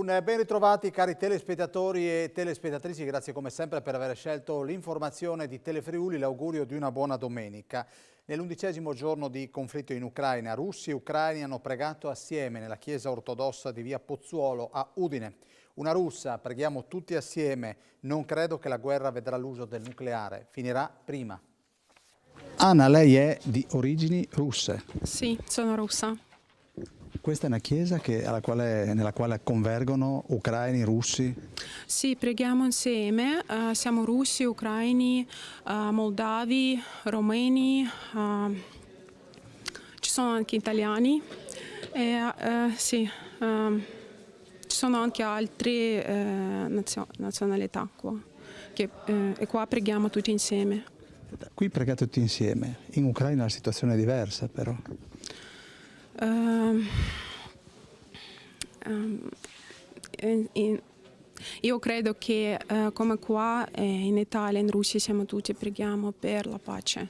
Un ben ritrovati cari telespettatori e telespettatrici, grazie come sempre per aver scelto l'informazione di Telefriuli, l'augurio di una buona domenica. Nell'11° giorno di conflitto in Ucraina, russi e ucraini hanno pregato assieme nella chiesa ortodossa di via Pozzuolo a Udine. Una russa, preghiamo tutti assieme, non credo che la guerra vedrà l'uso del nucleare, finirà prima. Anna, lei è di origini russe? Sì, sono russa. Questa è una chiesa nella quale convergono ucraini, russi? Sì, preghiamo insieme, siamo russi, ucraini, moldavi, romeni, ci sono anche italiani e sì, ci sono anche altre nazionalità qua, e qua preghiamo tutti insieme. Qui pregate tutti insieme, in Ucraina la situazione è diversa però. Io credo che come qua in Italia, in Russia, siamo tutti preghiamo per la pace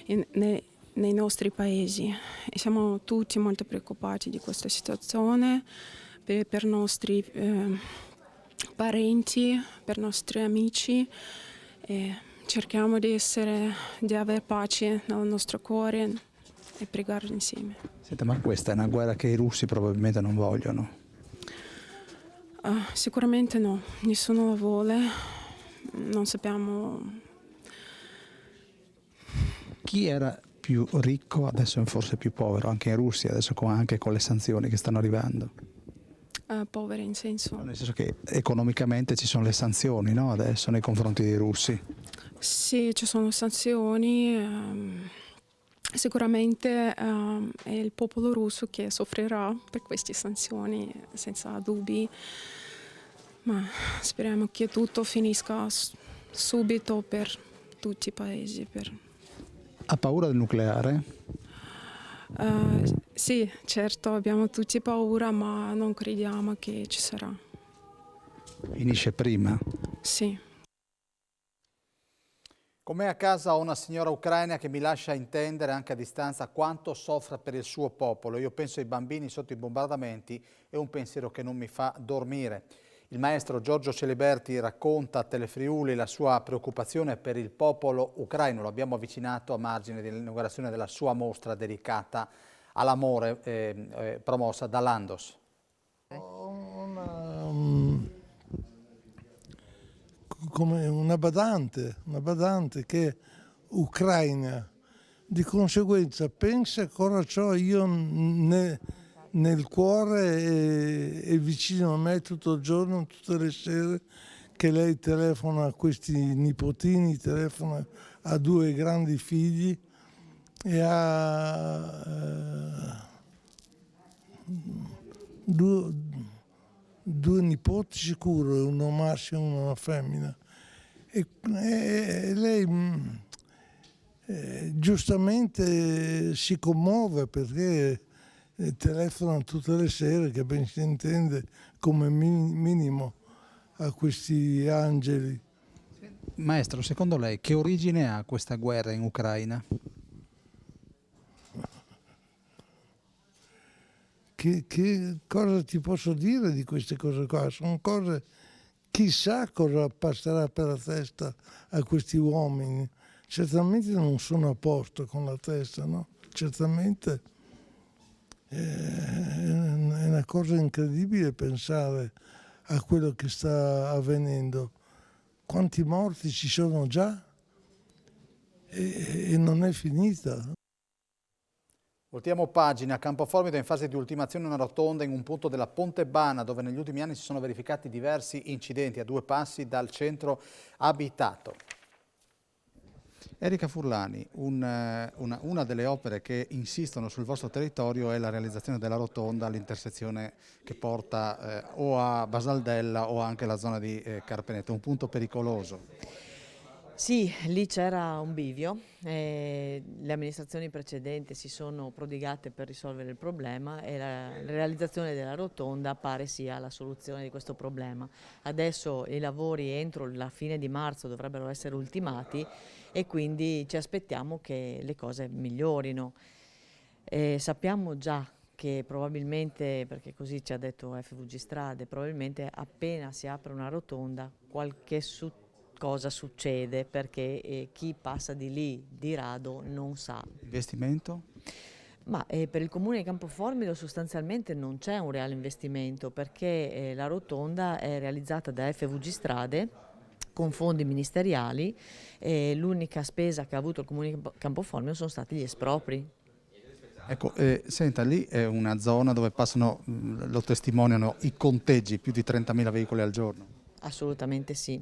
nei nostri paesi e siamo tutti molto preoccupati di questa situazione per i nostri parenti, per i nostri amici e cerchiamo di avere pace nel nostro cuore e pregare insieme. Senta, ma questa è una guerra che i russi probabilmente non vogliono? Sicuramente no, nessuno la vuole, non sappiamo. Chi era più ricco adesso è forse più povero, anche in Russia, adesso anche con le sanzioni che stanno arrivando? Poveri in senso? Nel senso che economicamente ci sono le sanzioni, no, adesso nei confronti dei russi? Sì, ci sono sanzioni. Sicuramente è il popolo russo che soffrirà per queste sanzioni, senza dubbi, ma speriamo che tutto finisca subito per tutti i paesi. Ha paura del nucleare? Sì, certo, abbiamo tutti paura, ma non crediamo che ci sarà. Finisce prima? Sì. Con me a casa ho una signora ucraina che mi lascia intendere anche a distanza quanto soffra per il suo popolo. Io penso ai bambini sotto i bombardamenti, è un pensiero che non mi fa dormire. Il maestro Giorgio Celiberti racconta a Telefriuli la sua preoccupazione per il popolo ucraino. Lo abbiamo avvicinato a margine dell'inaugurazione della sua mostra dedicata all'amore promossa da Landos. Come una badante che è ucraina, di conseguenza pensa cosa ho io nel cuore e vicino a me tutto il giorno, tutte le sere, che lei telefona a questi nipotini, telefona a 2 grandi figli e ha due nipoti sicuro, uno maschio e una femmina. E lei giustamente si commuove perché telefona tutte le sere, che ben si intende, come minimo a questi angeli. Maestro, secondo lei che origine ha questa guerra in Ucraina? Che cosa ti posso dire di queste cose qua? Sono cose, chissà cosa passerà per la testa a questi uomini. Certamente non sono a posto con la testa, no? Certamente è una cosa incredibile pensare a quello che sta avvenendo. Quanti morti ci sono già e non è finita. Voltiamo pagina, a Campoformido è in fase di ultimazione una rotonda in un punto della Pontebana dove negli ultimi anni si sono verificati diversi incidenti a 2 passi dal centro abitato. Erika Furlani, una delle opere che insistono sul vostro territorio è la realizzazione della rotonda all'intersezione che porta o a Basaldella o anche alla zona di Carpeneto, un punto pericoloso. Sì, lì c'era un bivio, le amministrazioni precedenti si sono prodigate per risolvere il problema e la realizzazione della rotonda pare sia la soluzione di questo problema. Adesso i lavori entro la fine di marzo dovrebbero essere ultimati e quindi ci aspettiamo che le cose migliorino. Sappiamo già che probabilmente, perché così ci ha detto FVG Strade, probabilmente appena si apre una rotonda qualche cosa succede, perché chi passa di lì di rado non sa. Investimento? Ma per il comune di Campoformido sostanzialmente non c'è un reale investimento, perché la rotonda è realizzata da FVG Strade con fondi ministeriali, e l'unica spesa che ha avuto il comune di Campoformido sono stati gli espropri. Ecco, senta, lì è una zona dove passano, lo testimoniano, i conteggi, più di 30.000 veicoli al giorno. Assolutamente sì.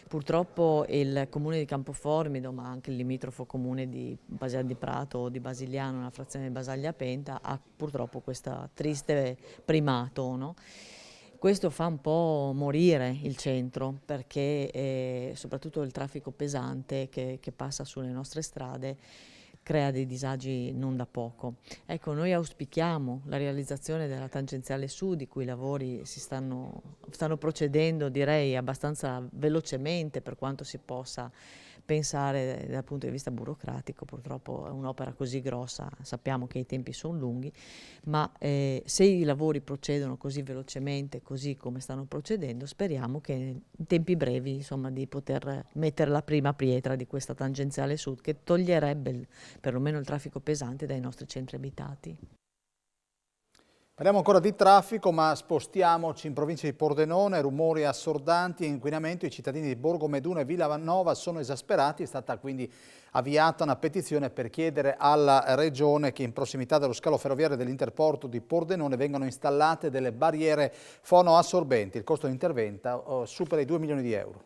Purtroppo il comune di Campoformido, ma anche il limitrofo comune di Basiliano di Prato o di Basiliano, una frazione di Basaglia Penta, ha purtroppo questo triste primato, no? Questo fa un po' morire il centro, perché soprattutto il traffico pesante che passa sulle nostre strade crea dei disagi non da poco. Ecco, noi auspichiamo la realizzazione della tangenziale sud, i cui lavori stanno procedendo, direi, abbastanza velocemente per quanto si possa pensare dal punto di vista burocratico. Purtroppo è un'opera così grossa, sappiamo che i tempi sono lunghi, ma se i lavori procedono così velocemente, così come stanno procedendo, speriamo che in tempi brevi, insomma, di poter mettere la prima pietra di questa tangenziale sud, che toglierebbe perlomeno il traffico pesante dai nostri centri abitati. Parliamo ancora di traffico, ma spostiamoci in provincia di Pordenone. Rumori assordanti e inquinamento. I cittadini di Borgo Meduna e Villanova sono esasperati. È stata quindi avviata una petizione per chiedere alla Regione che in prossimità dello scalo ferroviario dell'Interporto di Pordenone vengano installate delle barriere fonoassorbenti. Il costo di intervento supera i 2 milioni di euro.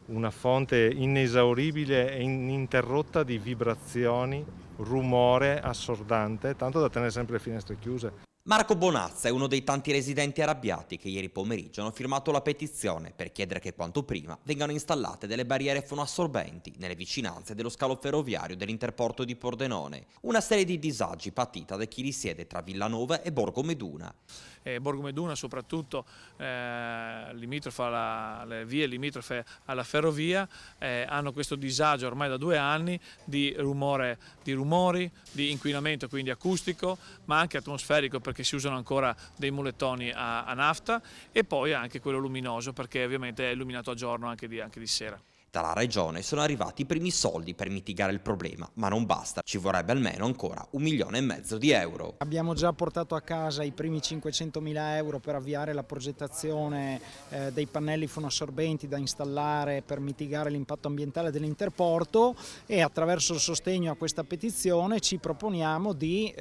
Una fonte inesauribile e ininterrotta di vibrazioni, rumore assordante, tanto da tenere sempre le finestre chiuse. Marco Bonazza è uno dei tanti residenti arrabbiati che ieri pomeriggio hanno firmato la petizione per chiedere che quanto prima vengano installate delle barriere fonoassorbenti nelle vicinanze dello scalo ferroviario dell'Interporto di Pordenone. Una serie di disagi patita da chi risiede tra Villanova e Borgo Meduna. Borgo Meduna soprattutto le vie limitrofe alla ferrovia hanno questo disagio ormai da 2 anni di rumori, di inquinamento quindi acustico, ma anche atmosferico, perché si usano ancora dei mulettoni a nafta, e poi anche quello luminoso, perché ovviamente è illuminato a giorno anche di sera. Dalla Regione sono arrivati i primi soldi per mitigare il problema, ma non basta, ci vorrebbe almeno ancora 1,5 milioni di euro. Abbiamo già portato a casa i primi 500.000 euro per avviare la progettazione dei pannelli fonoassorbenti da installare per mitigare l'impatto ambientale dell'Interporto, e attraverso il sostegno a questa petizione ci proponiamo di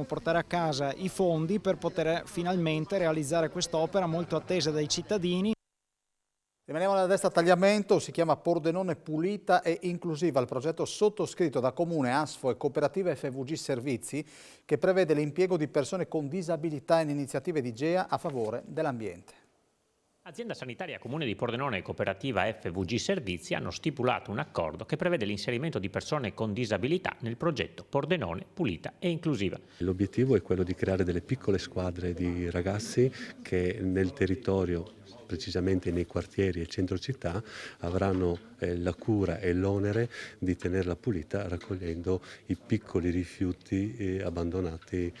portare a casa i fondi per poter finalmente realizzare quest'opera molto attesa dai cittadini. Rimaniamo nella destra tagliamento, si chiama Pordenone Pulita e Inclusiva, il progetto sottoscritto da Comune, ASFO e Cooperativa FVG Servizi, che prevede l'impiego di persone con disabilità in iniziative di GEA a favore dell'ambiente. Azienda sanitaria Comune di Pordenone e Cooperativa FVG Servizi hanno stipulato un accordo che prevede l'inserimento di persone con disabilità nel progetto Pordenone Pulita e Inclusiva. L'obiettivo è quello di creare delle piccole squadre di ragazzi che nel territorio, precisamente nei quartieri e centro città, avranno la cura e l'onere di tenerla pulita, raccogliendo i piccoli rifiuti abbandonati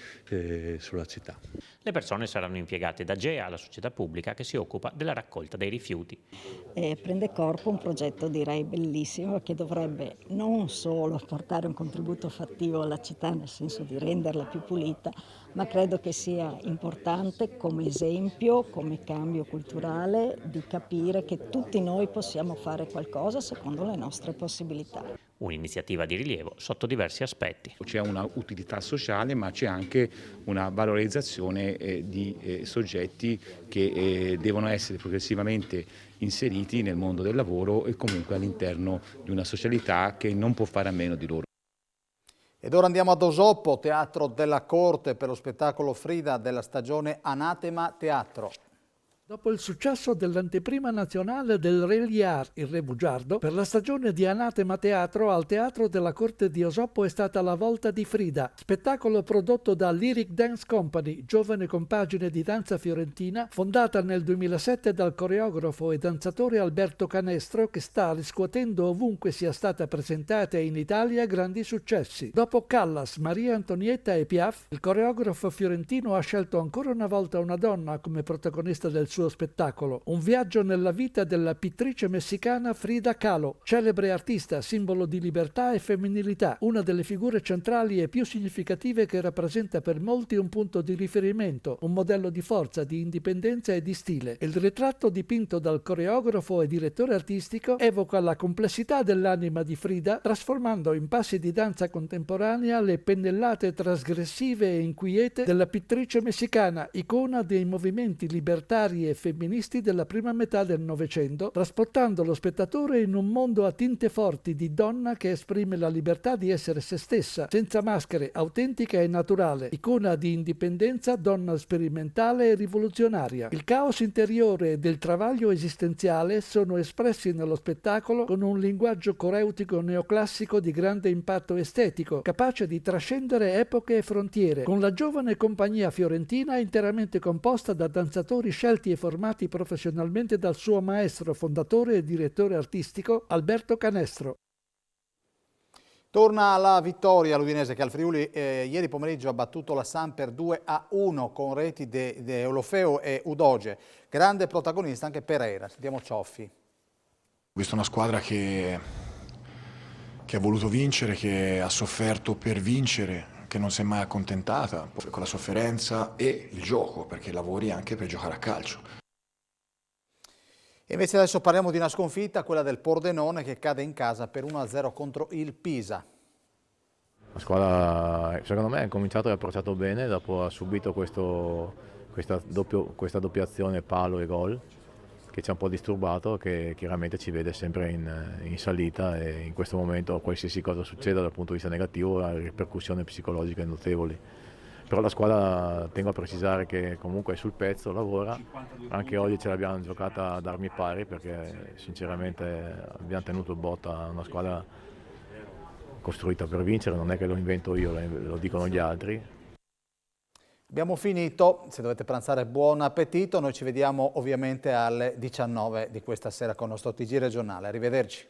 sulla città. Le persone saranno impiegate da GEA, la società pubblica che si occupa della raccolta dei rifiuti. Prende corpo un progetto, direi, bellissimo, che dovrebbe non solo portare un contributo fattivo alla città, nel senso di renderla più pulita, ma credo che sia importante come esempio, come cambio culturale, di capire che tutti noi possiamo fare qualcosa secondo le nostre possibilità. Un'iniziativa di rilievo sotto diversi aspetti. C'è una utilità sociale, ma c'è anche una valorizzazione di soggetti che devono essere progressivamente inseriti nel mondo del lavoro e comunque all'interno di una socialità che non può fare a meno di loro. Ed ora andiamo ad Osoppo, Teatro della Corte, per lo spettacolo Frida della stagione Anatema Teatro. Dopo il successo dell'anteprima nazionale del Re Lear, il Re Bugiardo, per la stagione di Anatema Teatro al Teatro della Corte di Esopo è stata la volta di Frida, spettacolo prodotto da Lyric Dance Company, giovane compagine di danza fiorentina, fondata nel 2007 dal coreografo e danzatore Alberto Canestro, che sta riscuotendo ovunque sia stata presentata in Italia grandi successi. Dopo Callas, Maria Antonietta e Piaf, il coreografo fiorentino ha scelto ancora una volta una donna come protagonista del suo spettacolo, un viaggio nella vita della pittrice messicana Frida Kahlo, celebre artista, simbolo di libertà e femminilità, una delle figure centrali e più significative che rappresenta per molti un punto di riferimento, un modello di forza, di indipendenza e di stile. Il ritratto dipinto dal coreografo e direttore artistico evoca la complessità dell'anima di Frida, trasformando in passi di danza contemporanea le pennellate trasgressive e inquiete della pittrice messicana, icona dei movimenti libertari e femministi della prima metà del Novecento, trasportando lo spettatore in un mondo a tinte forti di donna che esprime la libertà di essere se stessa, senza maschere, autentica e naturale, icona di indipendenza, donna sperimentale e rivoluzionaria. Il caos interiore e del travaglio esistenziale sono espressi nello spettacolo con un linguaggio coreutico neoclassico di grande impatto estetico, capace di trascendere epoche e frontiere, con la giovane compagnia fiorentina interamente composta da danzatori scelti e formati professionalmente dal suo maestro, fondatore e direttore artistico Alberto Canestro. Torna alla vittoria l'Udinese che al Friuli ieri pomeriggio ha battuto la Samp per 2-1 con reti di Eulofeo e Udoge. Grande protagonista anche Pereira. Sentiamo Cioffi. Ho visto una squadra che ha voluto vincere, che ha sofferto per vincere, che non si è mai accontentata con la sofferenza e il gioco, perché lavori anche per giocare a calcio. E invece adesso parliamo di una sconfitta, quella del Pordenone che cade in casa per 1-0 contro il Pisa. La squadra secondo me ha cominciato e ha approcciato bene, dopo ha subito questa doppiazione palo e gol che ci ha un po' disturbato, che chiaramente ci vede sempre in salita, e in questo momento qualsiasi cosa succeda dal punto di vista negativo ha ripercussioni psicologiche notevoli. Però la squadra, tengo a precisare che comunque è sul pezzo, lavora, anche oggi ce l'abbiamo giocata ad armi pari perché sinceramente abbiamo tenuto botta a una squadra costruita per vincere, non è che lo invento io, lo dicono gli altri. Abbiamo finito, se dovete pranzare buon appetito, noi ci vediamo ovviamente alle 19 di questa sera con il nostro TG regionale, arrivederci.